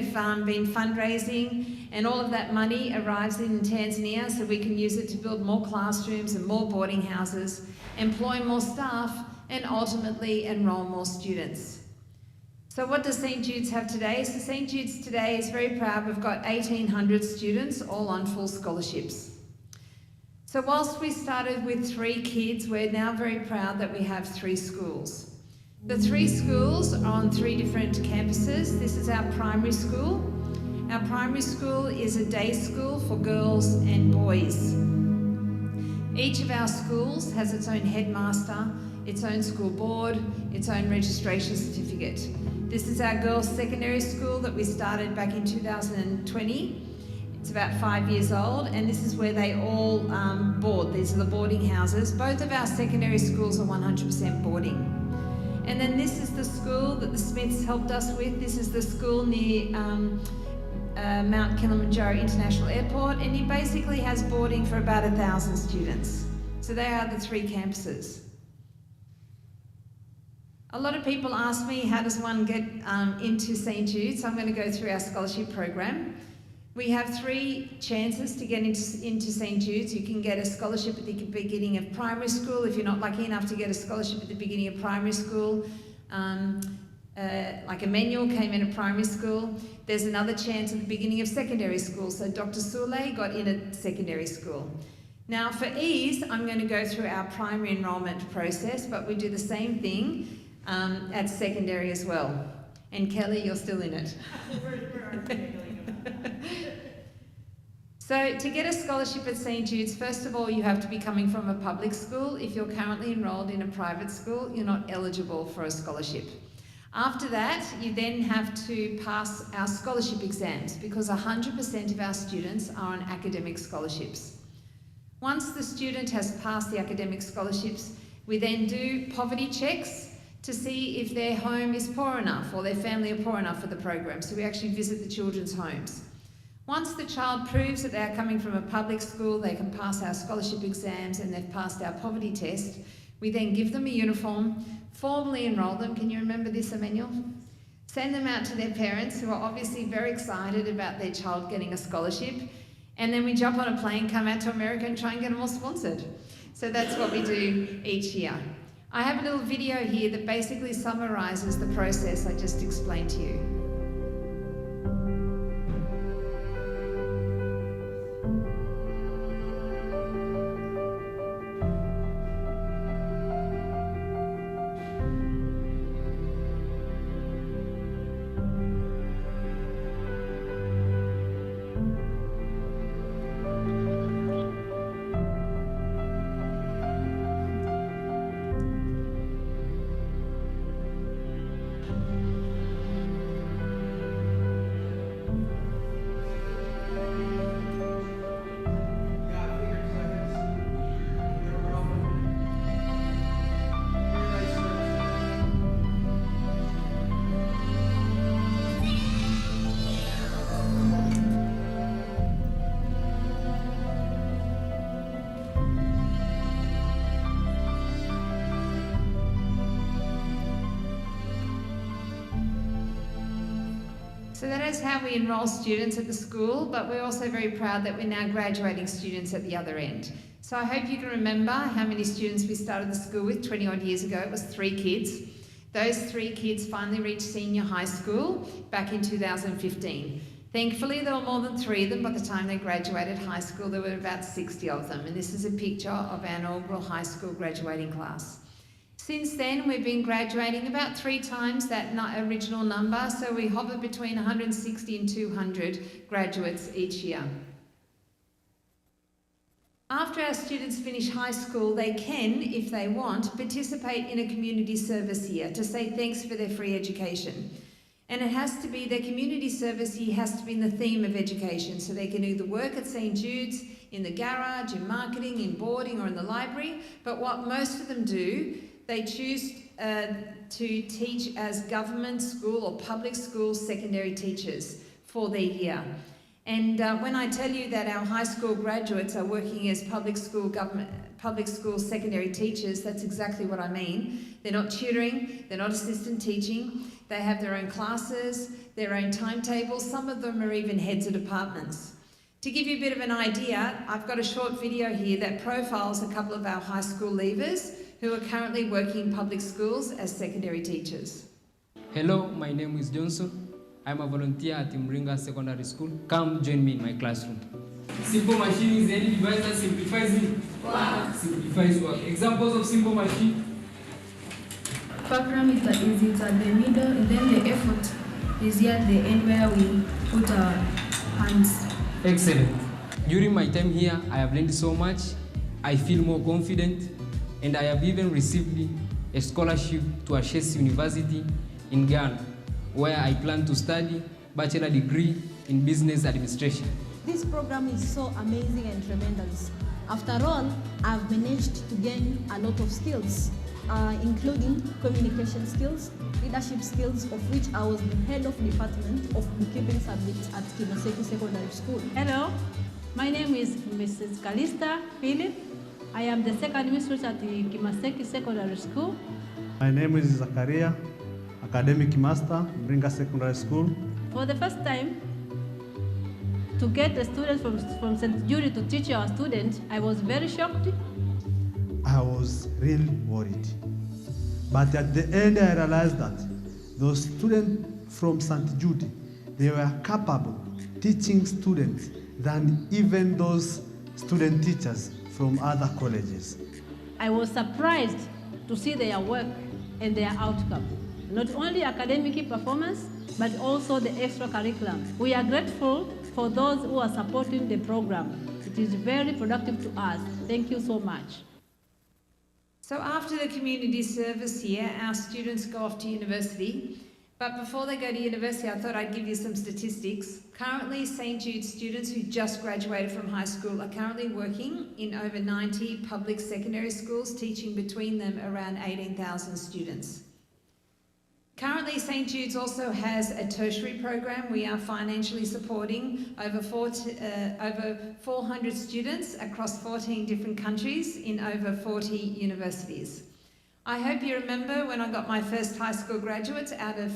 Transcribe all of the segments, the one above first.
we've been fundraising, and all of that money arrives in Tanzania so we can use it to build more classrooms and more boarding houses, employ more staff, and ultimately enrol more students. So what does St. Jude's have today? So St. Jude's today is very proud. We've got 1,800 students, all on full scholarships. So whilst we started with 3 kids, we're now very proud that we have 3 schools. The 3 schools are on 3 different campuses. This is our primary school. Our primary school is a day school for girls and boys. Each of our schools has its own headmaster, its own school board, its own registration certificate. This is our girls' secondary school that we started back in 2020. It's about 5 years old, and this is where they all board. These are the boarding houses. Both of our secondary schools are 100% boarding. And then this is the school that the Smiths helped us with. This is the school near Mount Kilimanjaro International Airport, and it basically has boarding for about 1,000 students. So they are the 3 campuses. A lot of people ask me, how does one get into St. Jude? So I'm going to go through our scholarship program. We have 3 chances to get into St. Jude's. You can get a scholarship at the beginning of primary school. If you're not lucky enough to get a scholarship at the beginning of primary school, like Emmanuel came in at primary school. There's another chance at the beginning of secondary school. So Dr. Soule got in at secondary school. Now for ease, I'm going to go through our primary enrolment process, but we do the same thing at secondary as well. And Kelly, you're still in it. So to get a scholarship at St. Jude's, first of all, you have to be coming from a public school. If you're currently enrolled in a private school, you're not eligible for a scholarship. After that, you then have to pass our scholarship exams because 100% of our students are on academic scholarships. Once the student has passed the academic scholarships, we then do poverty checks to see if their home is poor enough or their family are poor enough for the program. So we actually visit the children's homes. Once the child proves that they're coming from a public school, they can pass our scholarship exams and they've passed our poverty test, we then give them a uniform, formally enrol them. Can you remember this, Emmanuel? Send them out to their parents, who are obviously very excited about their child getting a scholarship, and then we jump on a plane, come out to America and try and get them all sponsored. So that's what we do each year. I have a little video here that basically summarises the process I just explained to you. So that is how we enrol students at the school, but we're also very proud that we're now graduating students at the other end. So I hope you can remember how many students we started the school with 20 odd years ago. It was 3 kids. Those 3 kids finally reached senior high school back in 2015. Thankfully, there were more than 3 of them. By the time they graduated high school, there were about 60 of them. And this is a picture of our inaugural high school graduating class. Since then, we've been graduating about 3 times that original number, so we hover between 160 and 200 graduates each year. After our students finish high school, they can, if they want, participate in a community service here to say thanks for their free education. And it has to be, their community service here has to be in the theme of education, so they can either work at St. Jude's, in the garage, in marketing, in boarding, or in the library. But what most of them do, they choose to teach as government school or public school secondary teachers for their year. And when I tell you that our high school graduates are working as public school secondary teachers, that's exactly what I mean. They're not tutoring, they're not assistant teaching, they have their own classes, their own timetables. Some of them are even heads of departments. To give you a bit of an idea, I've got a short video here that profiles a couple of our high school leavers who are currently working in public schools as secondary teachers. Hello, my name is Johnson. I'm a volunteer at Mringa Secondary School. Come join me in my classroom. Simple machine is any device that simplifies it. Wow. Simplifies work. Examples of simple machine. Program is at the middle, and then the effort is here at the end where we put our hands. Excellent. During my time here, I have learned so much. I feel more confident, and I have even received a scholarship to Ashesi University in Ghana, where I plan to study bachelor degree in business administration. This program is so amazing and tremendous. After all, I've managed to gain a lot of skills, including communication skills, leadership skills, of which I was the head of department of bookkeeping subjects at Kimaseki Secondary School. Hello, my name is Mrs. Kalista Philip. I am the second mistress at the Kimaseki Secondary School. My name is Zakaria, academic master, Mringa Secondary School. For the first time, to get a student from St. Jude to teach our students, I was very shocked. I was really worried. But at the end, I realized that those students from St. Jude, they were capable teaching students than even those student teachers from other colleges. I was surprised to see their work and their outcome. Not only academic performance, but also the extracurricular. We are grateful for those who are supporting the program. It is very productive to us. Thank you so much. So after the community service here, our students go off to university. But before they go to university, I thought I'd give you some statistics. Currently, St. Jude students who just graduated from high school are currently working in over 90 public secondary schools, teaching between them around 18,000 students. Currently, St. Jude's also has a tertiary program. We are financially supporting over 400 students across 14 different countries in over 40 universities. I hope you remember when I got my first high school graduates out of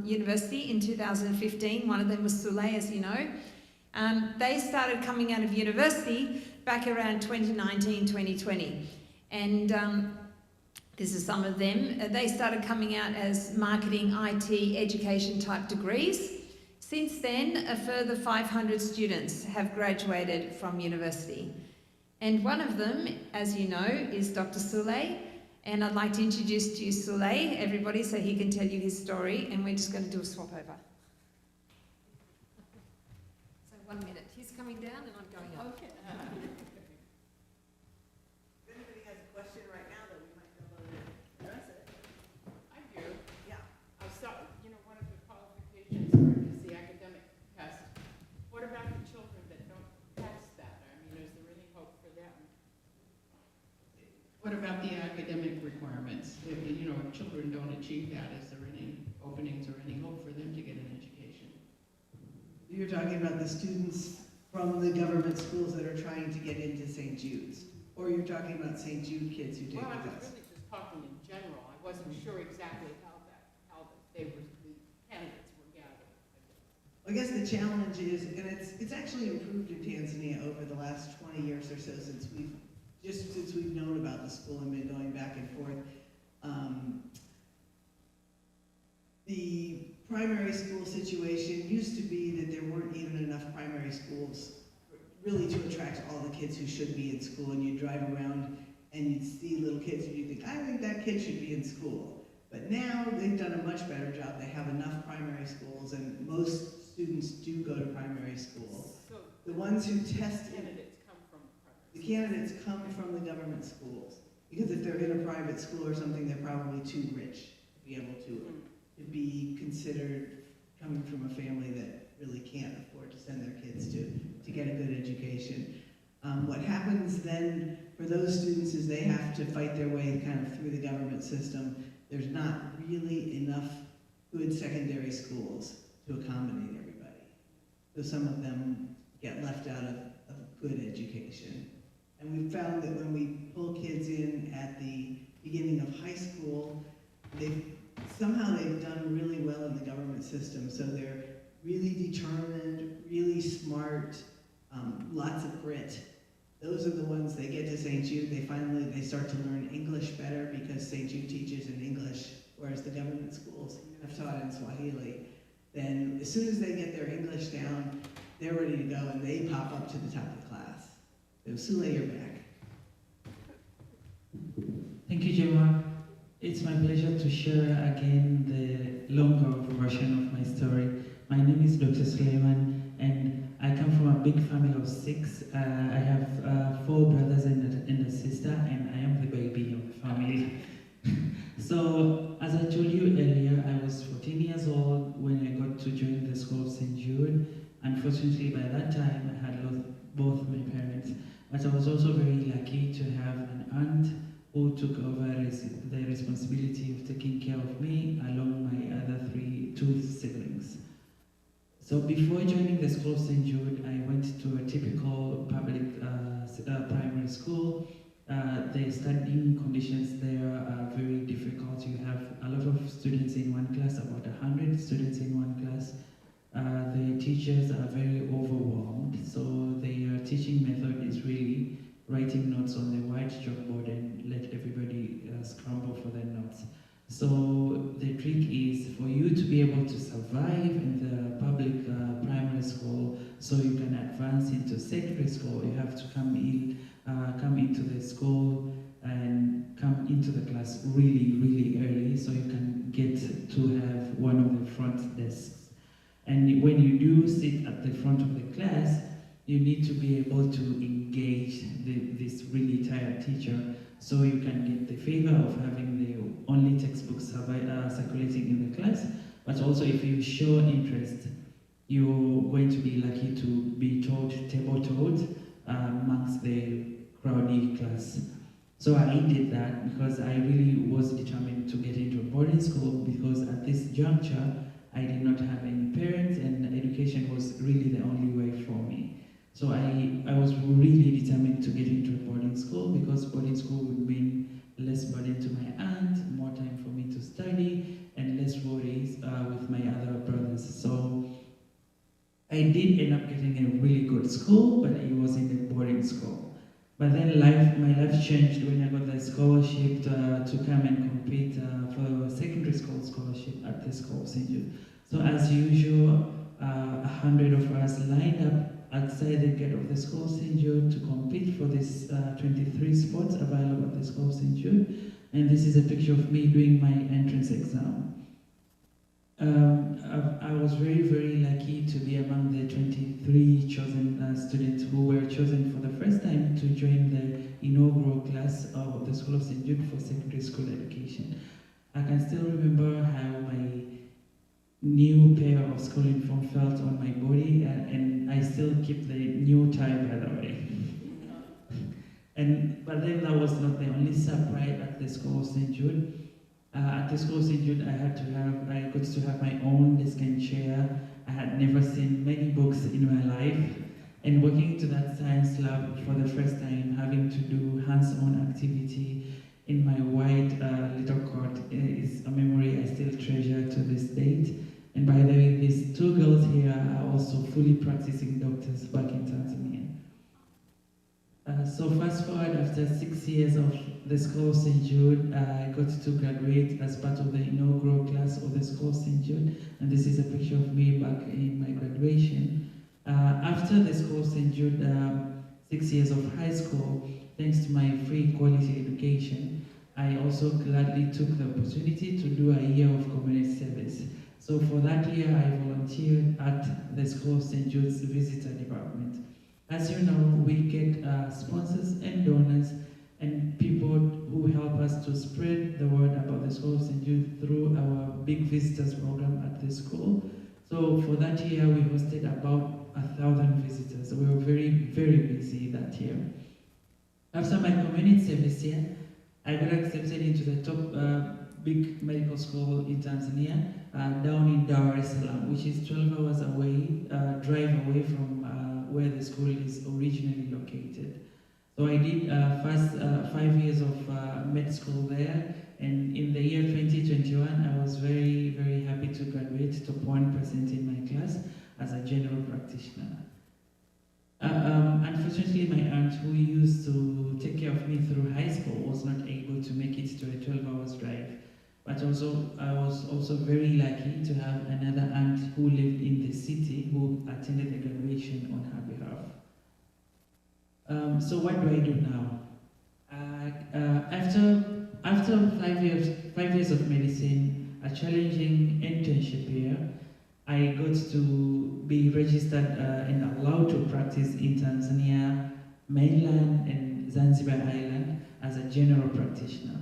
university in 2015. One of them was Sule, as you know. They started coming out of university back around 2019, 2020. And this is some of them. They started coming out as marketing, IT, education type degrees. Since then, a further 500 students have graduated from university. And one of them, as you know, is Dr. Sule. And I'd like to introduce to you Sule, everybody, so he can tell you his story. And we're just going to do a swap over. So 1 minute. He's coming down and I'm going up. Okay. What about the academic requirements? If children don't achieve that, is there any openings or any hope for them to get an education? You're talking about the students from the government schools that are trying to get into St. Jude's? Or you're talking about St. Jude kids who take the test? Well, I was really just talking in general. I wasn't sure exactly how the candidates were gathered. I guess the challenge is, and it's actually improved in Tanzania over the last 20 years or so since we've known about the school and been going back and forth. The primary school situation used to be that there weren't even enough primary schools really to attract all the kids who should be in school, and you'd drive around and you'd see little kids and you'd think, I think that kid should be in school. But now they've done a much better job. They have enough primary schools, and most students do go to primary school. So the ones who test candidates come from the candidates come from the government schools, because if they're in a private school or something, they're probably too rich to be able to be considered coming from a family that really can't afford to send their kids to get a good education. What happens then for those students is they have to fight their way kind of through the government system. There's not really enough good secondary schools to accommodate everybody. So some of them get left out of good education. And we've found that when we pull kids in at the beginning of high school, somehow they've done really well in the government system, so they're really determined, really smart, lots of grit. Those are the ones they get to St. Jude, they start to learn English better because St. Jude teaches in English, whereas the government schools have taught in Swahili. Then as soon as they get their English down, they're ready to go and they pop up to the top of the class. So Sule, you're back. Thank you, Gemma. It's my pleasure to share again the longer version of my story. My name is Dr. Suleiman, and I come from a big family of 6. I have 4 brothers and a sister, and I am the baby of the family. So, as I told you earlier, I was 14 years old when I got to join the school of St. Jude. Unfortunately, by that time, I had lost both my parents, but I was also very lucky to have an aunt who took over the responsibility of taking care of me along my other 2 siblings. So before joining the school of St. Jude, I went to a typical public primary school. The studying conditions there are very difficult. You have a lot of students in one class, about 100 students in one class. The teachers are very overwhelmed, so their teaching method is really writing notes on the white chalkboard and let everybody scramble for their notes. So the trick is for you to be able to survive in the public primary school, so you can advance into secondary school. You have to come into the school and come into the class really early, so you can get to have one of the front desks. And when you do sit at the front of the class, you need to be able to engage this really tired teacher, so you can get the favor of having the only textbooks circulating in the class. But also, if you show interest, you're going to be lucky to be table-toed amongst the crowded class. So I did that because I really was determined to get into a boarding school, because at this juncture, I did not have any parents, and education was really the only way for me. So I was really determined to get into a boarding school, because boarding school would mean less burden to my aunt, more time for me to study, and less worries with my other brothers. So I did end up getting a really good school, but it was in a boarding school. But then my life changed when I got the scholarship to come and compete for a secondary school scholarship at the school of St. Jude. So as usual, 100 of us lined up outside the gate of the school of St. Jude to compete for this 23 spots available at the school of St. Jude. And this is a picture of me doing my entrance exam. I was very lucky to be among the 23 chosen students who were chosen for the first time to join the inaugural class of the School of St. Jude for secondary school education. I can still remember how my new pair of school uniform felt on my body, and I still keep the new tie, by the way. But then that was not the only surprise at the School of St. Jude. At the School of St. Jude, I got to have my own desk and chair. I had never seen many books in my life. And walking into that science lab for the first time, having to do hands-on activity in my white little coat is a memory I still treasure to this date. And by the way, these 2 girls here are also fully practicing doctors back in Tanzania. So fast forward, after 6 years of the School of St. Jude, I got to graduate as part of the inaugural class of the School of St. Jude, and this is a picture of me back in my graduation. After the School of St. Jude, 6 years of high school, thanks to my free quality education, I also gladly took the opportunity to do a year of community service. So for that year, I volunteered at the School of St. Jude's visitor department. As you know, we get sponsors and donors and people who help us to spread the word about the School of St. Jude through our big visitors program at the school. So for that year, we hosted about 1,000 visitors. So we were very busy that year. After my community service year, I got accepted into the top big medical school in Tanzania, down in Dar es Salaam, which is 12 hours away, drive away from where the school is originally located. So I did first 5 years of med school there, and in the year 2021, I was very, very happy to graduate top 1% in my class as a general practitioner. Unfortunately, my aunt, who used to take care of me through high school, was not able to make it to a 12 hours drive. But also, I was also very lucky to have another aunt who lived in the city who attended the graduation on her behalf. So what do I do now? After 5 years of medicine, a challenging internship here, I got to be registered and allowed to practice in Tanzania, mainland and Zanzibar Island as a general practitioner.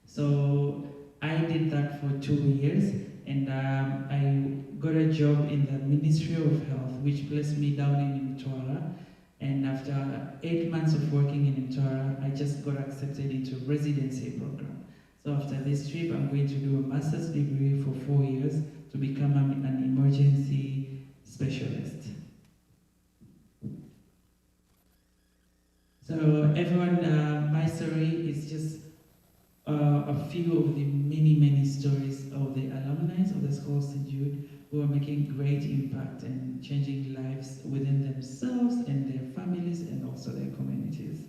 So I did that for 2 years, and I got a job in the Ministry of Health, which placed me down in Mtwara. And after 8 months of working in Mtwara, I just got accepted into a residency program. So after this trip, I'm going to do a master's degree for 4 years to become an emergency specialist. So everyone, my story is just a few of the many, many stories of the alumni of the School of St. Jude who are making great impact and changing lives within themselves and their families and also their communities.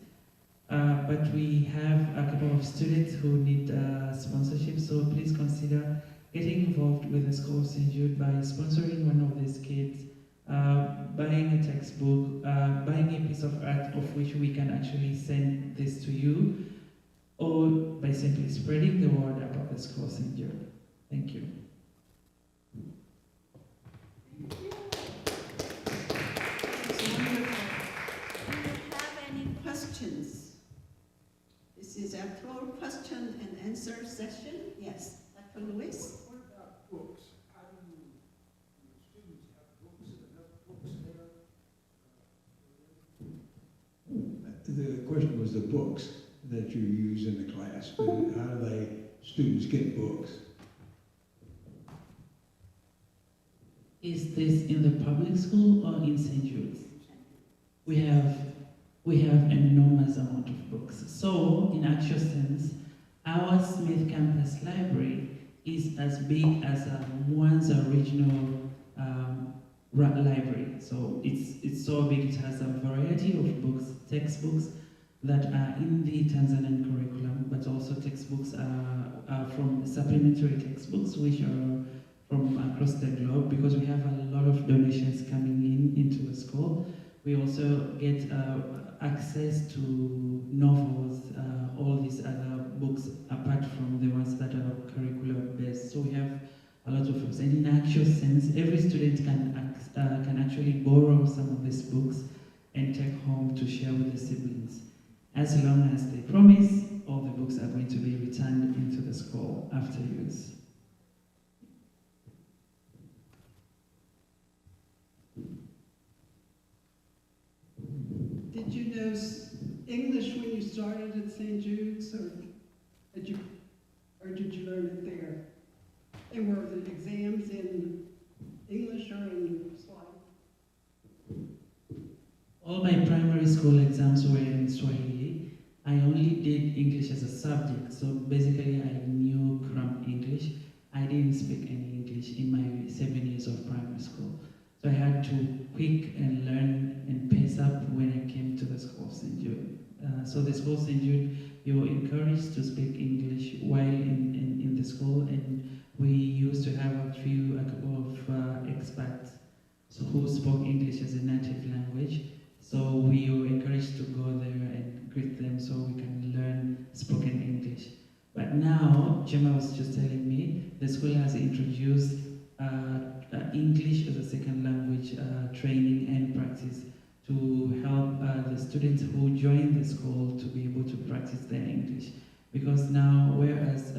But we have a couple of students who need sponsorship, so please consider getting involved with the School of St. Jude by sponsoring one of these kids, buying a textbook, buying a piece of art of which we can actually send this to you, or by simply spreading the word about the School of St. Jude. Thank you. Questions? This is our floor question and answer session. Yes, Dr. Lewis. What about books? How do students have books, enough books there? The question was the books that you use in the class. How do students get books? Is this in the public school or in St. Jude's? We have an enormous amount of books. So, in actual sense, our Smith Campus Library is as big as one's original library. So it's so big, it has a variety of books, textbooks that are in the Tanzanian curriculum, but also textbooks from supplementary textbooks, which are from across the globe, because we have a lot of donations coming into the school. We also get access to novels, all these other books, apart from the ones that are curriculum based. So we have a lot of books, and in actual sense, every student can actually borrow some of these books and take home to share with the siblings. As long as they promise, all the books are going to be returned into the school after use. Did you know English when you started at St. Jude's, or did you learn it there? And were the exams in English or in Swahili? All my primary school exams were in Swahili. I only did English as a subject, so basically I knew cramp English. I didn't speak any English in my 7 years of primary school. So I had to quick and learn and pace up when I came to the School of St. Jude. So the School of St. Jude, you were encouraged to speak English while in the school, and we used to have a couple of expats who spoke English as a native language. So we were encouraged to go there and greet them so we can learn spoken English. But now, Gemma was just telling me, the school has introduced English as a second language training and practice to help the students who join the school to be able to practice their English. Because now, whereas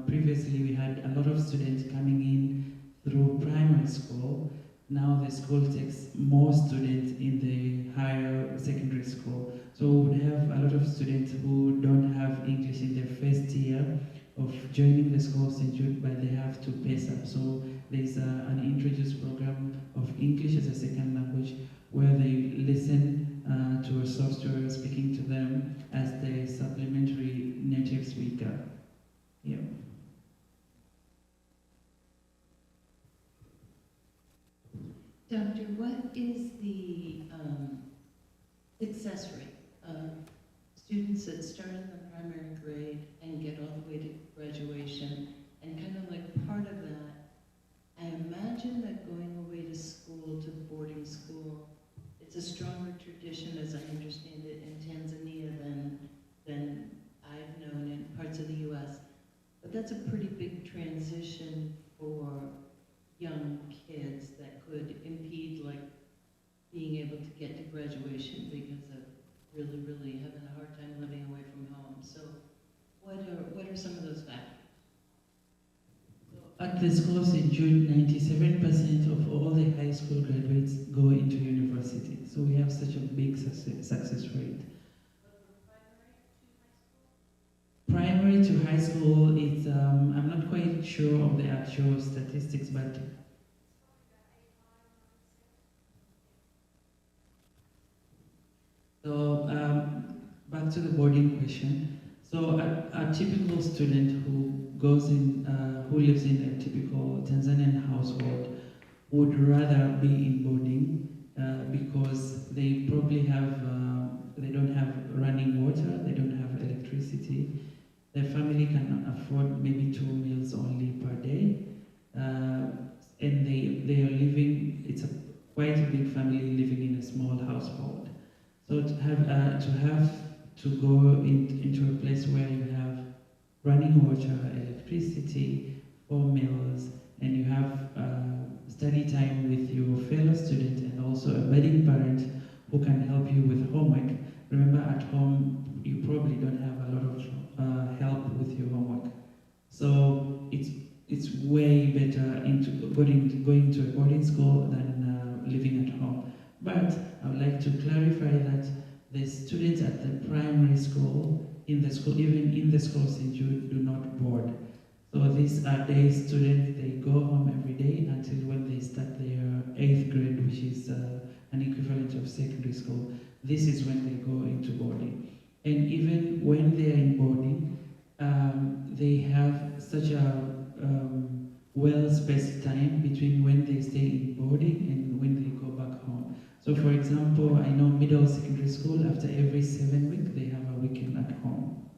previously we had a lot of students coming in through primary school, now the school takes more students in the higher secondary school. So we would have a lot of students who don't have English in their first year of joining the School of St. Jude, but they have to pace up. So there's an introduced program of English as a second language where they listen to a software speaking to them is the success rate of students that start in the primary grade and get all the way to graduation? And kind of like part of that, I imagine that going away to school, to boarding school, it's a stronger tradition, as I understand it, in Tanzania than I've known in parts of the U.S. But that's a pretty big transition for young kids that could impede, like, being able to get to graduation because of really having a hard time living away from home. So what are some of those factors? At the school of St. Jude, 97% of all the high school graduates go into university. So we have such a big success rate. Primary to high school, it's, I'm not quite sure of the actual statistics, but so back to the boarding question. So a typical student who goes in, who lives in a typical Tanzanian household would rather be in boarding because they probably have, they don't have running water, they don't have electricity. Their family can afford maybe 2 meals only per day, and they are living. It's quite a big family living in a small household. So to have to go into a place where you have running water, electricity, 4 meals, and you have study time with your fellow student and also a budding parent who can help you with homework. Remember, at home you probably don't have a lot of help with your homework. So it's way better into going to a boarding school than living at home. But I would like to clarify that the students at the primary school, in the school, even in the school of St. Jude, do not board. So these are day students, they go home every day until when they start their 8th grade, which is an equivalent of secondary school. This is when they go into boarding. And even when they are in boarding, they have such a well-spaced time between when they stay in boarding and when they go back home. So for example, I know middle secondary school, after every 7 weeks, they have a weekend at home.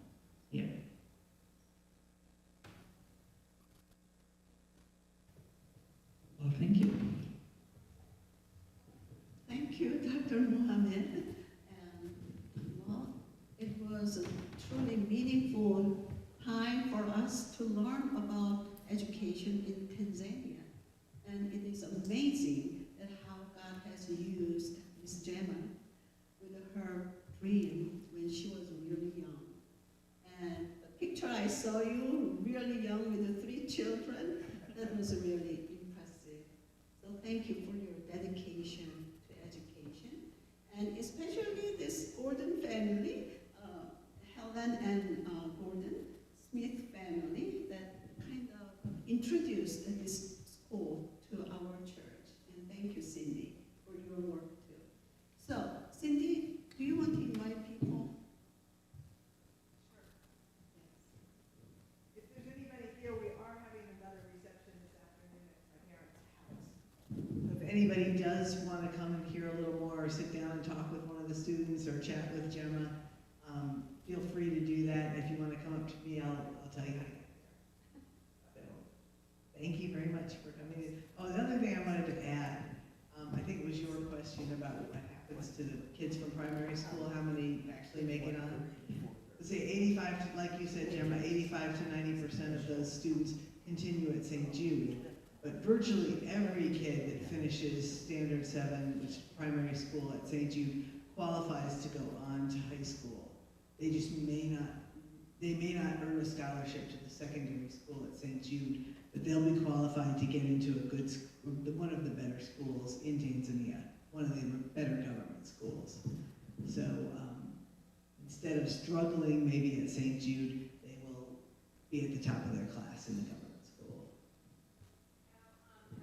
Yeah. Well, thank you. Thank you, Dr. Mohammed. And well, it was a truly meaningful time for us to learn about education in Tanzania. And it is amazing that how God has used Miss Gemma with her dream when she was really young. And the picture I saw you really young with the 3 children, that was really impressive. So thank you for your dedication to education. And especially this Gordon family, Helen and Gordon Smith family that kind of introduced this school to our church. And thank you, Cindy, for your work too. So, Cindy, do you want to invite people? Sure. Yes. If there's anybody here, we are having another reception this afternoon at my parents' house. So if anybody does want to come and hear a little more, or sit down and talk with one of the students, or chat with Gemma, feel free to do that. If you want to come up to me, I'll tell you how to get there. So, thank you very much for coming in. Oh, the other thing I wanted to add, I think it was your question about what happens to the kids from primary school, how many actually make it on. Let's say 85, like you said, Gemma, 85 to 90% of those students continue at St. Jude. But virtually every kid that finishes Standard 7, which is primary school at St. Jude, qualifies to go on to high school. They just may not earn a scholarship to the secondary school at St. Jude, but they'll be qualified to get into one of the better schools in Tanzania, one of the better government schools. So instead of struggling maybe at St. Jude, they will be at the top of their class in the government school.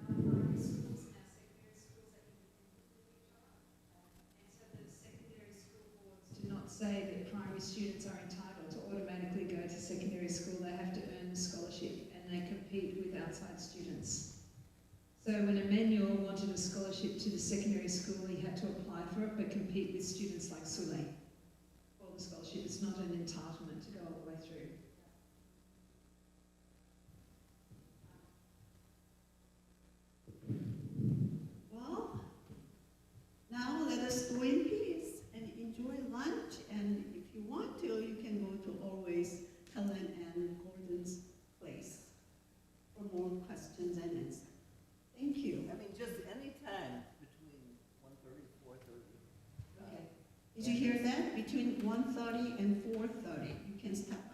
Primary schools and our secondary schools are independent of each other. And so the secondary school boards do not say that primary students are entitled to automatically go to secondary school. They have to earn a scholarship and they compete with outside students. So So when Emmanuel wanted a scholarship to the secondary school, he had to apply for it, but compete with students like Sule for the scholarship. It's not an entitlement to go all the way through. Well, now let us go in peace and enjoy lunch. And if you want to, you can go to always Helen and Gordon's place for more questions and answers. Thank you. I mean, just any time between 1:30 and 4:30. Okay. Did you hear that? Between 1:30 and 4:30, you can stop